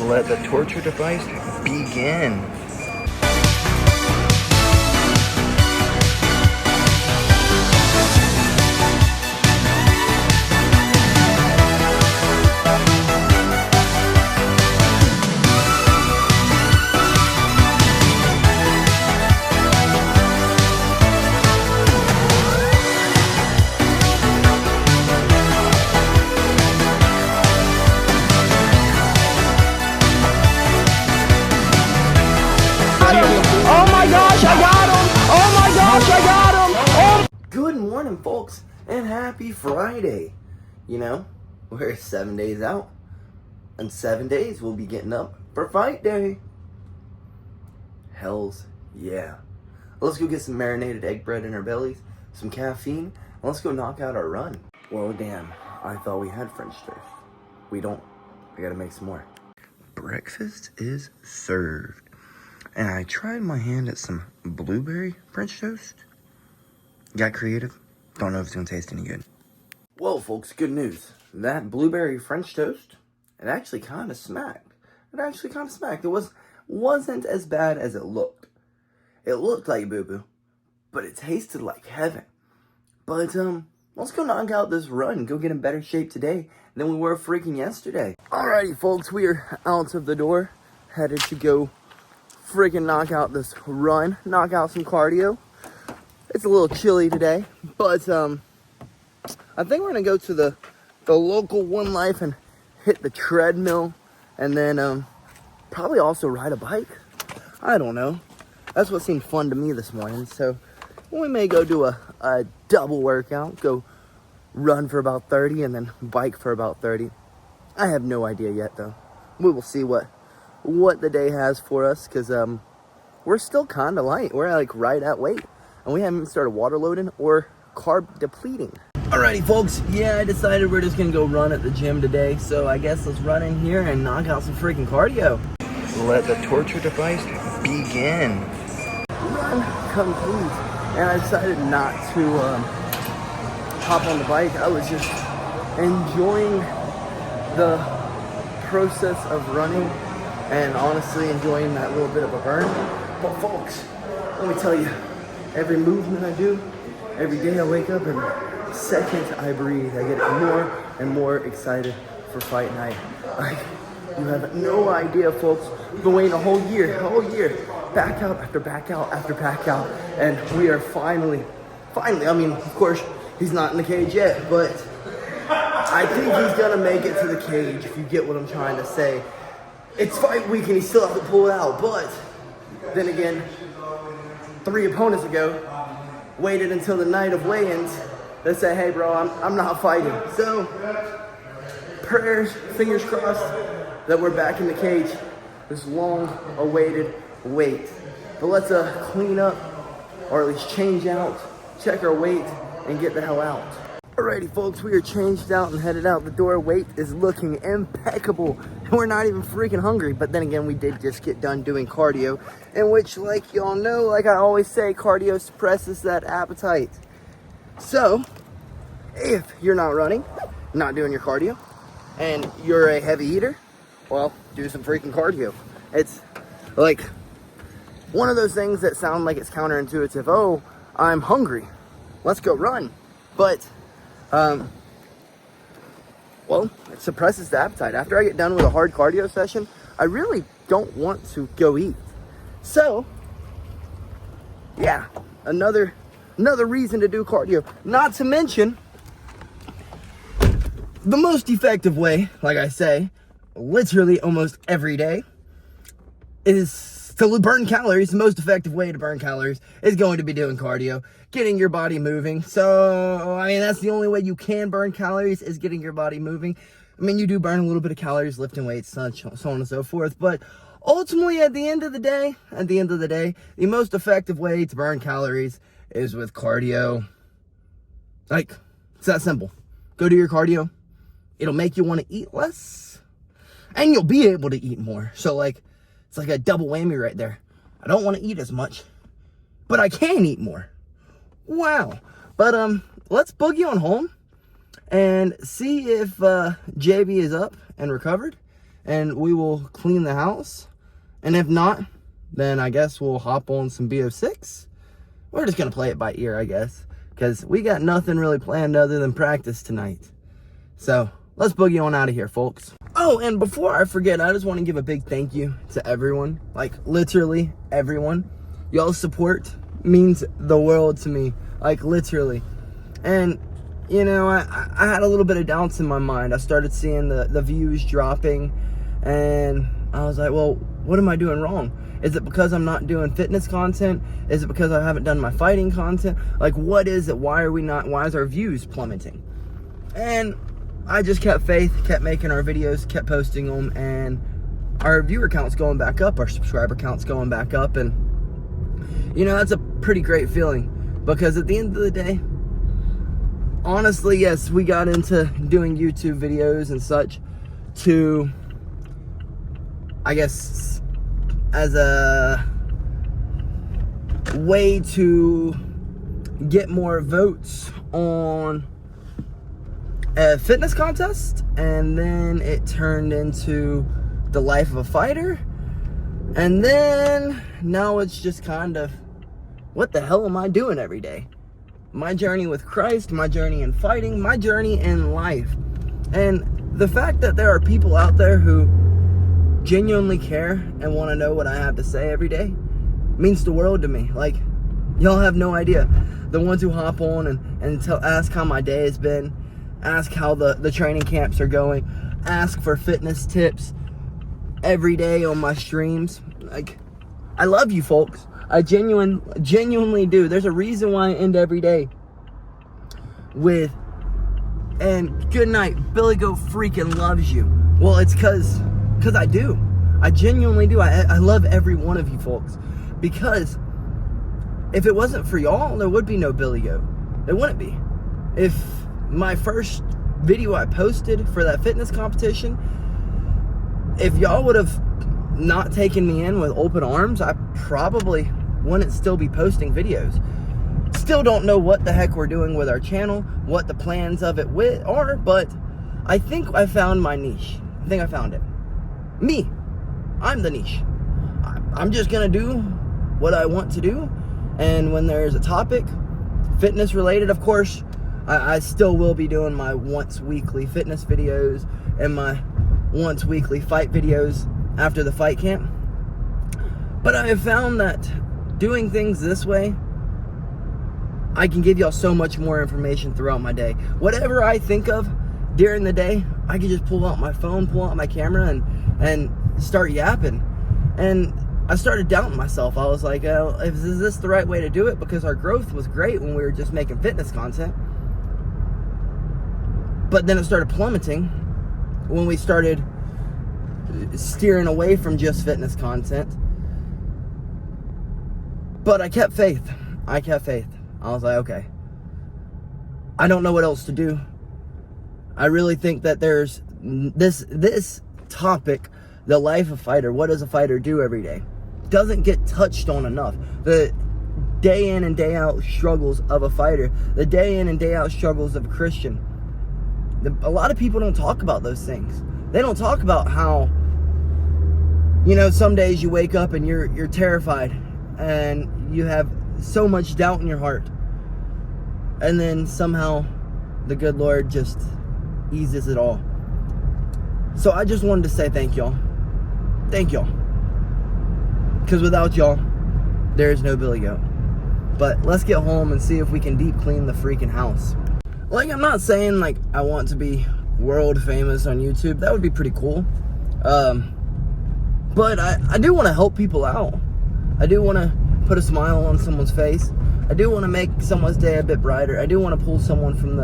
Let the torture device begin. Good morning, folks, and happy Friday. You know, we're 7 days out. In 7 days, we'll be getting up for fight day. Hells yeah. Let's go get some marinated egg bread in our bellies, some caffeine, and let's go knock out our run. Well, damn, I thought we had French toast. We don't. I gotta make some more. Breakfast is served. And I tried my hand at some blueberry French toast. Got creative. Don't know if it's gonna taste any good. Well, folks, good news. That blueberry French toast, it actually kind of smacked. It wasn't as bad as it looked. It looked like boo-boo, but it tasted like heaven. But, let's go knock out this run. Go get in better shape today than we were freaking yesterday. Alrighty, folks, we are out of the door. Headed to go freaking knock out this run. Knock out some cardio. It's a little chilly today, but I think we're gonna go to the local One Life and hit the treadmill, and then probably also ride a bike. I don't know. That's what seemed fun to me this morning. So we may go do a double workout, go run for about 30 and then bike for about 30. I have no idea yet, though. We will see what the day has for us, because we're still kind of light. We're like right at weight. And we haven't even started water loading or carb depleting. Alrighty, folks. Yeah, I decided we're just gonna go run at the gym today. So I guess let's run in here and knock out some freaking cardio. Let the torture device begin. Run complete. And I decided not to hop on the bike. I was just enjoying the process of running and honestly enjoying that little bit of a burn. But folks, let me tell you, every movement I do, every day I wake up, every second I breathe, I get more and more excited for fight night. Like, you have no idea, folks. We've been waiting a whole year, back out after back out after back out, and we are finally, I mean, of course, he's not in the cage yet, but I think he's gonna make it to the cage, if you get what I'm trying to say. It's fight week and he still has to pull it out, but then again, 3 opponents ago, waited until the night of weigh-ins to say, hey bro, I'm not fighting. So, prayers, fingers crossed, that we're back in the cage. This long-awaited wait. But let's clean up, or at least change out, check our weight, and get the hell out. Alrighty, folks, we are changed out and headed out the door. Weight is looking impeccable. And we're not even freaking hungry. But then again, we did just get done doing cardio, in which, like y'all know, like I always say, cardio suppresses that appetite. So, if you're not running, not doing your cardio, and you're a heavy eater, well, do some freaking cardio. It's like one of those things that sound like it's counterintuitive. Oh, I'm hungry. Let's go run. But well, it suppresses the appetite. After I get done with a hard cardio session, I really don't want to go eat. So, yeah, another reason to do cardio. Not to mention, the most effective way, like I say, literally almost every day, is to burn calories. The most effective way to burn calories is going to be doing cardio, getting your body moving. So, I mean, that's the only way you can burn calories, is getting your body moving. I mean, you do burn a little bit of calories lifting weights, so on and so forth. But ultimately, at the end of the day, the most effective way to burn calories is with cardio. Like, it's that simple. Go do your cardio. It'll make you want to eat less, and you'll be able to eat more. So, like, it's like a double whammy right there. I don't want to eat as much, but I can eat more. Wow. But let's boogie on home and see if JB is up and recovered, and we will clean the house. And if not, then I guess we'll hop on some BO6. We're just going to play it by ear, I guess, because we got nothing really planned other than practice tonight. So let's boogie on out of here, folks. Oh, and before I forget, I just want to give a big thank you to everyone, like literally everyone. Y'all's support means the world to me, like literally. And you know, I had a little bit of doubts in my mind. I started seeing the views dropping, and I was like, well, what am I doing wrong? Is it because I'm not doing fitness content? Is it because I haven't done my fighting content? Like, what is it? Why is our views plummeting? And I just kept faith, kept making our videos, kept posting them, and our viewer count's going back up, our subscriber count's going back up, and you know, that's a pretty great feeling, because at the end of the day, honestly, yes, we got into doing YouTube videos and such to, I guess, as a way to get more votes on a fitness contest, and then it turned into the life of a fighter, and then now it's just kind of, what the hell am I doing every day? My journey with Christ, my journey in fighting, my journey in life. And the fact that there are people out there who genuinely care and want to know what I have to say every day means the world to me. Like, y'all have no idea. The ones who hop on and ask how my day has been, ask how the training camps are going, ask for fitness tips every day on my streams. Like, I love you folks. I genuinely do. There's a reason why I end every day with, and good night, BillyGoat freaking loves you. Well, it's because I do. I genuinely do. I love every one of you folks, because if it wasn't for y'all, there would be no BillyGoat. There wouldn't be. If my first video I posted for that fitness competition, if y'all would have not taken me in with open arms, I probably wouldn't still be posting videos. Still don't know what the heck we're doing with our channel, what the plans of it are, but I think I found my niche. I think I found it. Me. I'm the niche. I'm just gonna do what I want to do, and when there's a topic, fitness related, of course, I still will be doing my once weekly fitness videos and my once weekly fight videos after the fight camp. But I have found that doing things this way, I can give y'all so much more information throughout my day. Whatever I think of during the day, I can just pull out my phone, pull out my camera, and start yapping. And I started doubting myself. I was like, is this the right way to do it? Because our growth was great when we were just making fitness content. But then it started plummeting when we started steering away from just fitness content. But I kept faith. I was like, okay, I don't know what else to do. I really think that there's this topic, the life of a fighter, what does a fighter do every day, doesn't get touched on enough. The day in and day out struggles of a fighter, the day in and day out struggles of a Christian. A lot of people don't talk about those things. They don't talk about how, you know, some days you wake up and you're terrified and you have so much doubt in your heart, and then somehow the good Lord just eases it all. So I just wanted to say thank y'all. Thank y'all. Because without y'all, there is no BillyGoat. But let's get home and see if we can deep clean the freaking house. Like, I'm not saying like I want to be world famous on YouTube. That would be pretty cool. But I do want to help people out. I do want to put a smile on someone's face. I do want to make someone's day a bit brighter. I do want to pull someone from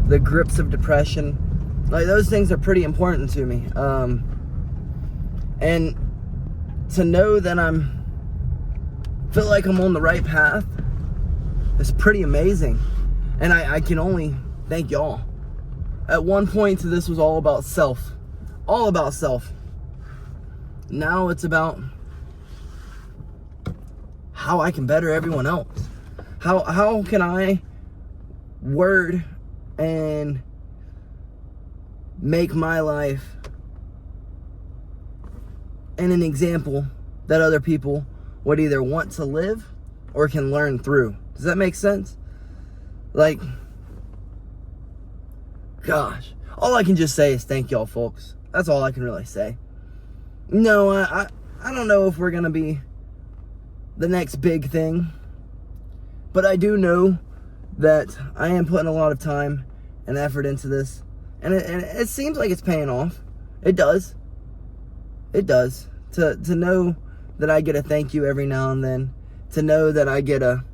the grips of depression. Like, those things are pretty important to me. And to know that feel like I'm on the right path is pretty amazing. And I can only thank y'all. At one point, this was all about self. All about self. Now it's about how I can better everyone else. How can I word and make my life and an example that other people would either want to live or can learn through. Does that make sense? Like, gosh, all I can just say is thank y'all, folks. That's all I can really say. No, I don't know if we're gonna be the next big thing, but I do know that I am putting a lot of time and effort into this, and it seems like it's paying off. It does. It does. To know that I get a thank you every now and then, to know that I get a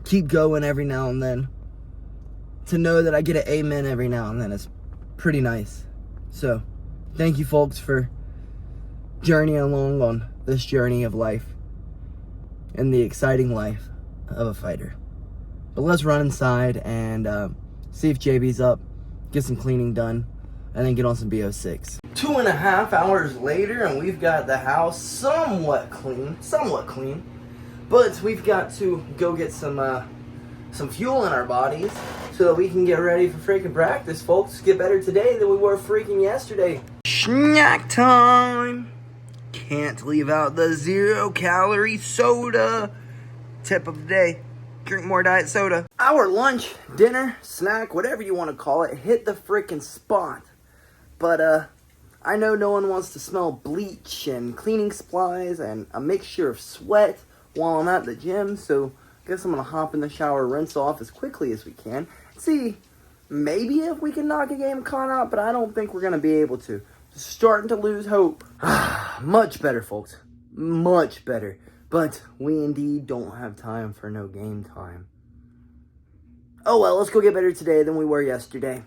keep going every now and then, to know that I get an amen every now and then is pretty nice. So, thank you, folks, for journeying along on this journey of life and the exciting life of a fighter. But let's run inside and see if JB's up, get some cleaning done, and then get on some BO6. 2.5 hours later, and we've got the house somewhat clean, but we've got to go get some fuel in our bodies so that we can get ready for freaking practice, folks. Get better today than we were freaking yesterday. Snack time! Can't leave out the 0-calorie soda. Tip of the day: drink more diet soda. Our lunch, dinner, snack, whatever you want to call it, hit the freaking spot. But I know no one wants to smell bleach and cleaning supplies and a mixture of sweat while I'm at the gym, so I guess I'm gonna hop in the shower, rinse off as quickly as we can. See, maybe if we can knock a game con out, but I don't think we're gonna be able to. Starting to lose hope. Much better, folks. Much better. But we indeed don't have time for no game time. Oh well, let's go get better today than we were yesterday.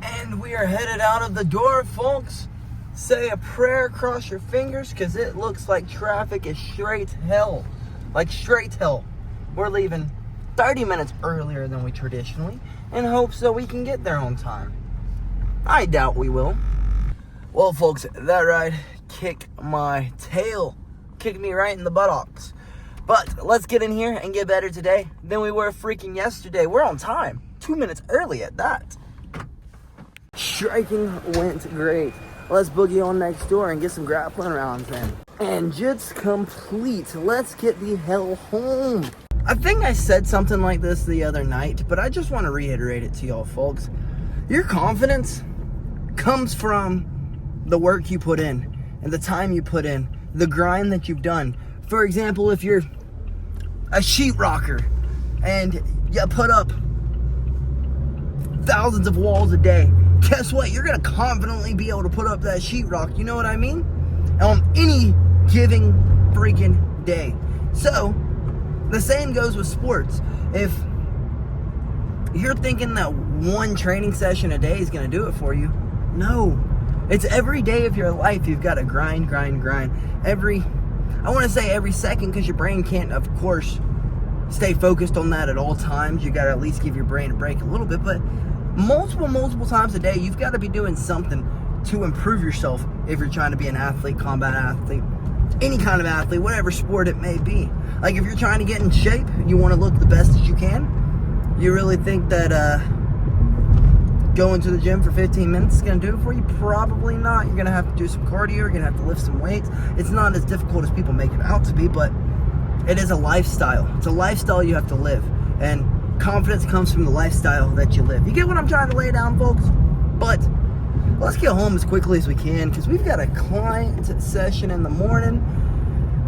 And we are headed out of the door, folks. Say a prayer, cross your fingers, because it looks like traffic is straight hell. Like straight hell. We're leaving 30 minutes earlier than we traditionally in hopes that we can get there on time. I doubt we will. Well, folks, that ride kicked my tail. Kicked me right in the buttocks. But let's get in here and get better today than we were freaking yesterday. We're on time. 2 minutes early at that. Striking went great. Let's boogie on next door and get some grappling rounds in. And jits complete. Let's get the hell home. I think I said something like this the other night, but I just want to reiterate it to y'all, folks. Your confidence comes from the work you put in and the time you put in, the grind that you've done. For example, if you're a sheetrocker and you put up thousands of walls a day, guess what? You're going to confidently be able to put up that sheetrock. You know what I mean? On any given freaking day. So, the same goes with sports. If you're thinking that one training session a day is going to do it for you, no. It's every day of your life you've got to grind. I want to say every second, because your brain can't, of course, stay focused on that at all times. You got to at least give your brain a break a little bit, but multiple times a day, you've got to be doing something to improve yourself if you're trying to be an athlete, combat athlete, any kind of athlete, whatever sport it may be. Like if you're trying to get in shape, you want to look the best as you can, you really think that going to the gym for 15 minutes is going to do it for you? Probably not. You're going to have to do some cardio. You're going to have to lift some weights. It's not as difficult as people make it out to be, but it is a lifestyle. It's a lifestyle you have to live. And confidence comes from the lifestyle that you live. You get what I'm trying to lay down, folks? But let's get home as quickly as we can, because we've got a client session in the morning,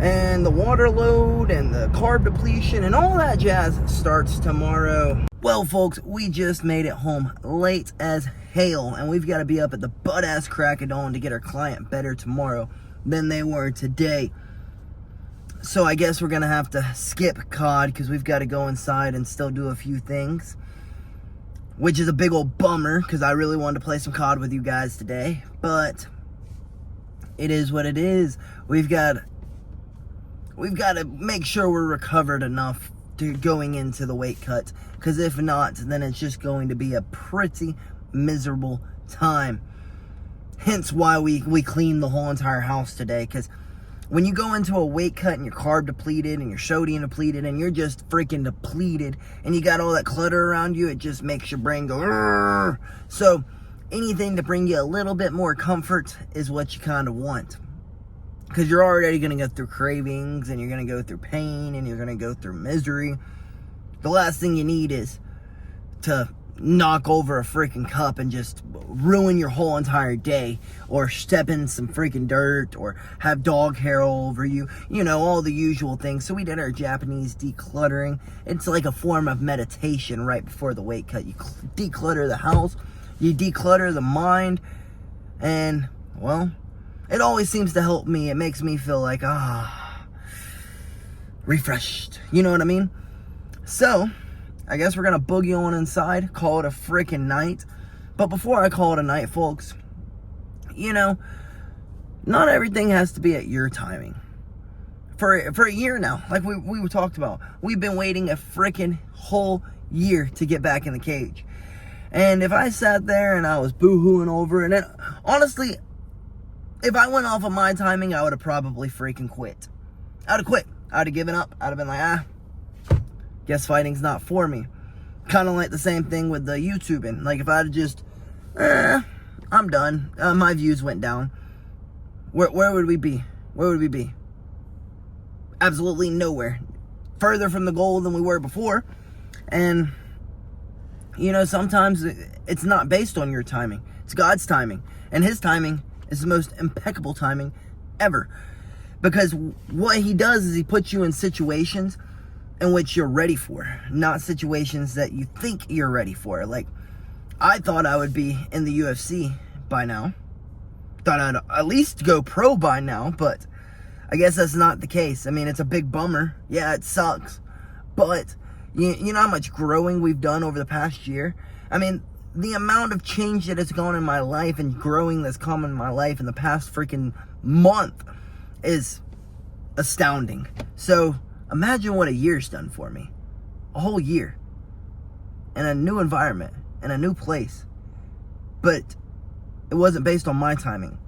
and the water load and the carb depletion and all that jazz starts tomorrow. Well, folks, we just made it home late as hell, and we've got to be up at the butt-ass crack of dawn to get our client better tomorrow than they were today. So I guess we're going to have to skip COD because we've got to go inside and still do a few things, which is a big old bummer because I really wanted to play some COD with you guys today, but it is what it is. We've got to make sure we're recovered enough to going into the weight cut, because if not, then it's just going to be a pretty miserable time. Hence why we cleaned the whole entire house today, because when you go into a weight cut and you're carb depleted and you're sodium depleted and you're just freaking depleted and you got all that clutter around you, it just makes your brain go, "Argh." So anything to bring you a little bit more comfort is what you kind of want. Because you're already going to go through cravings, and you're going to go through pain, and you're going to go through misery. The last thing you need is to knock over a freaking cup and just ruin your whole entire day, or step in some freaking dirt, or have dog hair all over you, you know, all the usual things. So we did our Japanese decluttering. It's like a form of meditation right before the weight cut. You declutter the house, you declutter the mind, and, well, it always seems to help me. It makes me feel like, refreshed. You know what I mean? So, I guess we're going to boogie on inside, call it a freaking night. But before I call it a night, folks, you know, not everything has to be at your timing. For a year now, like we talked about, we've been waiting a freaking whole year to get back in the cage. And if I sat there and I was boo-hooing over it, and honestly, if I went off of my timing, I would have probably freaking quit. I would have quit. I would have given up. I would have been like, guess fighting's not for me. Kind of like the same thing with the YouTubing. Like, if I'd just, I'm done. My views went down. Where would we be? Where would we be? Absolutely nowhere. Further from the goal than we were before. And, you know, sometimes it's not based on your timing. It's God's timing. And His timing is the most impeccable timing ever. Because what He does is He puts you in situations in which you're ready for, not situations that you think you're ready for. Like, I thought I would be in the UFC by now. Thought I'd at least go pro by now, but I guess that's not the case. I mean, it's a big bummer. Yeah, it sucks. But you know how much growing we've done over the past year? I mean, the amount of change that has gone in my life and growing that's come in my life in the past freaking month is astounding. So imagine what a year's done for me. A whole year. In a new environment. In a new place. But it wasn't based on my timing.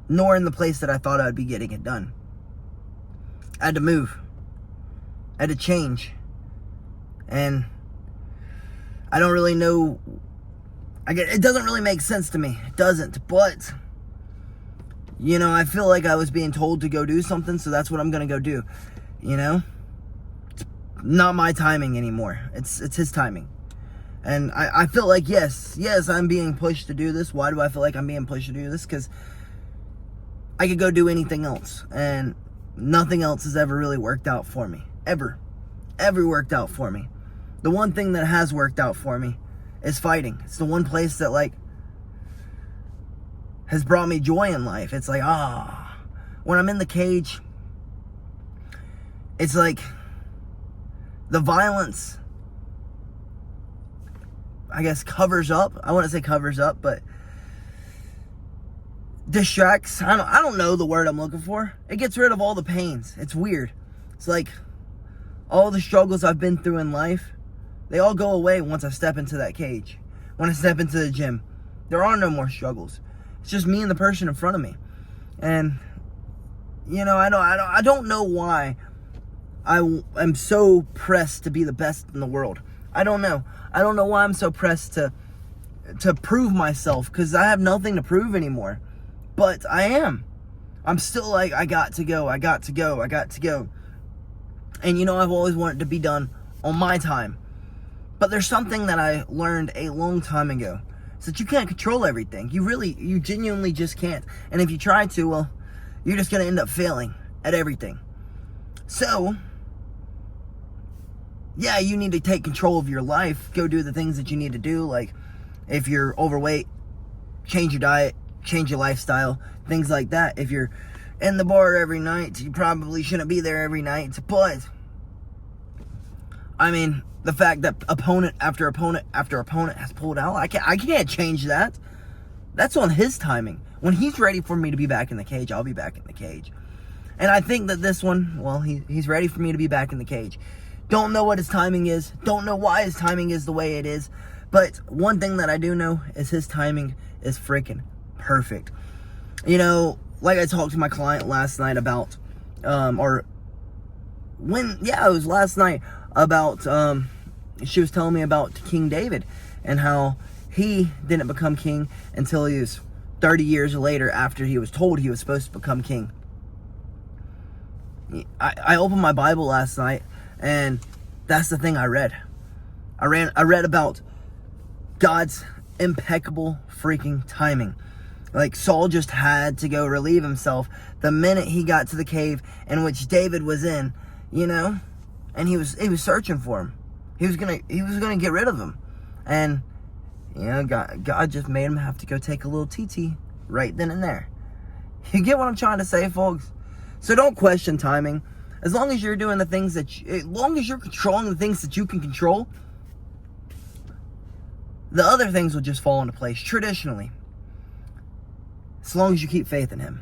Nor in the place that I thought I'd be getting it done. I had to move. I had to change. And I don't really know. It doesn't really make sense to me. It doesn't. But, you know, I feel like I was being told to go do something, so that's what I'm going to go do. You know? It's not my timing anymore. It's His timing. And I feel like, yes, I'm being pushed to do this. Why do I feel like I'm being pushed to do this? Because I could go do anything else. And nothing else has ever really worked out for me. Ever worked out for me. The one thing that has worked out for me is fighting. It's the one place that, like, has brought me joy in life. It's like, when I'm in the cage, it's like the violence, I guess, covers up. I wouldn't say covers up, but distracts. I don't know the word I'm looking for. It gets rid of all the pains. It's weird. It's like all the struggles I've been through in life, they all go away once I step into that cage. When I step into the gym, there are no more struggles. It's just me and the person in front of me. And, you know, I don't know why I am so pressed to be the best in the world. I don't know. I don't know why I'm so pressed to prove myself, because I have nothing to prove anymore. But I am. I'm still like, I got to go. And, you know, I've always wanted to be done on my time. But there's something that I learned a long time ago. It's that you can't control everything. You genuinely just can't. And if you try to, well, you're just going to end up failing at everything. So, yeah, you need to take control of your life. Go do the things that you need to do. Like, if you're overweight, change your diet, change your lifestyle, things like that. If you're in the bar every night, you probably shouldn't be there every night. But, I mean, the fact that opponent after opponent after opponent has pulled out, I can't change that. That's on His timing. When He's ready for me to be back in the cage, I'll be back in the cage. And I think that this one, well, he's ready for me to be back in the cage. Don't know what His timing is. Don't know why His timing is the way it is. But one thing that I do know is His timing is freaking perfect. You know, like I talked to my client last night about, it was last night about, she was telling me about King David and how he didn't become king until he was 30 years later after he was told he was supposed to become king. I opened my Bible last night, and that's the thing I read. I read about God's impeccable freaking timing. Like, Saul just had to go relieve himself the minute he got to the cave in which David was in, you know, and he was searching for him. He was gonna get rid of him, and you know, God just made him have to go take a little TT right then and there. You get what I'm trying to say, folks? So don't question timing. As long as you're doing the things as long as you're controlling the things that you can control, the other things will just fall into place traditionally. As long as you keep faith in him.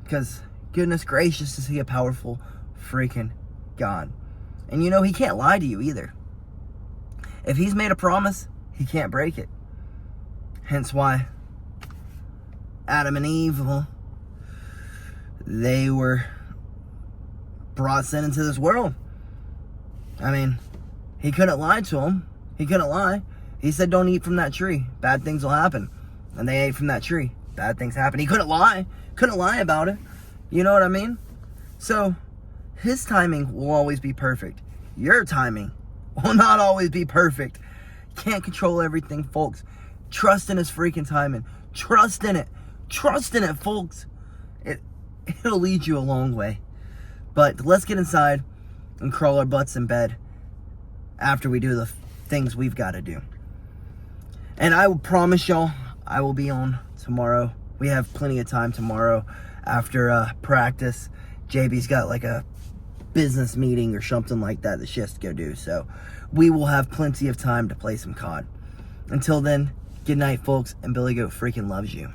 Because goodness gracious, is he a powerful freaking God. And you know, he can't lie to you either. If he's made a promise, he can't break it. Hence why Adam and Eve, well, they were brought sin into this world. I mean, he couldn't lie to him. He couldn't lie. He said, don't eat from that tree. Bad things will happen. And they ate from that tree. Bad things happen. He couldn't lie. Couldn't lie about it. You know what I mean? So, his timing will always be perfect. Your timing will not always be perfect. You can't control everything, folks. Trust in his freaking timing. Trust in it. Trust in it, folks. It'll lead you a long way. But let's get inside and crawl our butts in bed after we do the things we've got to do. And I will promise y'all, I will be on tomorrow. We have plenty of time tomorrow after practice. JB's got like a business meeting or something like that she has to go do. So we will have plenty of time to play some COD. Until then, good night, folks, and BillyGoat freaking loves you.